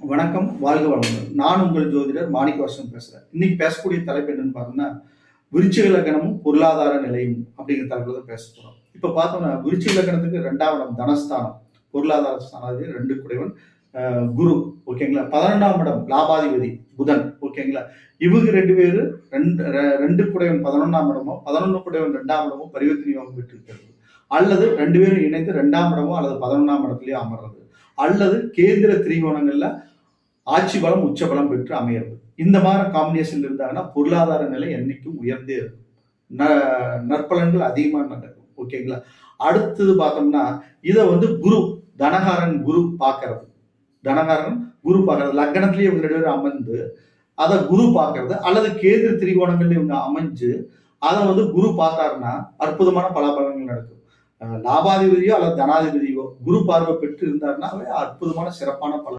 வணக்கம், வாழ்க வளமுடன். நான் உங்கள் ஜோதிடர் மாணிக்கவாசகம் பேசுறேன். இன்னைக்கு பேசக்கூடிய தலைப்பு என்னன்னு பார்த்தோம்னா, விருச்சிக லக்னமும் பொருளாதார நிலையும் அப்படிங்கிற தலைப்புல தான் பேச போறோம். இப்ப பார்த்தோம்னா, விருச்சிக லக்னத்துக்கு 2ஆம் இடம் தனஸ்தானம், பொருளாதார ஸ்தானாதிபதி 2 குடைவன் குரு. ஓகேங்களா? 11ஆம் இடம் லாபாதிபதி புதன். ஓகேங்களா? இவங்க 2 பேரு 2 குடைவன் 11ஆம் இடமோ, 11 குடைவன் 2ஆம் இடமோ பரிவர்த்தனை யோகம் பெற்றிருக்கிறது. அல்லது 2 பேரும் இணைந்து 2ஆம் இடமோ அல்லது 11ஆம் இடத்திலேயோ அமர்றது. அல்லது கேந்திர திரிகோணங்கள்ல ஆட்சி பலம் உச்ச பலம் பெற்று அமையிறது. இந்த மாதிரி காம்பினேஷன் இருந்தாங்கன்னா பொருளாதார நிலை என்னைக்கும் உயர்ந்தே இருக்கும். நற்பலன்கள் அதிகமா நடக்கும். ஓகேங்களா? அடுத்தது பார்த்தோம்னா இதை குரு தனகாரன் குரு பார்க்கறது. தனகாரன் குரு பார்க்கறது லக்னத்திலேயே இவங்க 2 பேரும் அமர்ந்து அதை குரு பார்க்கறது அல்லது கேந்திர திரிகோணங்கள்ல இவங்க அமைஞ்சு அதை குரு பார்த்தாருன்னா அற்புதமான பலாபலன்கள் நடக்கும். லாபாதிபதியோ அல்லது தனாதிபதியோ குரு பார்வை பெற்று இருந்தாருன்னா அற்புதமான சிறப்பான பலன்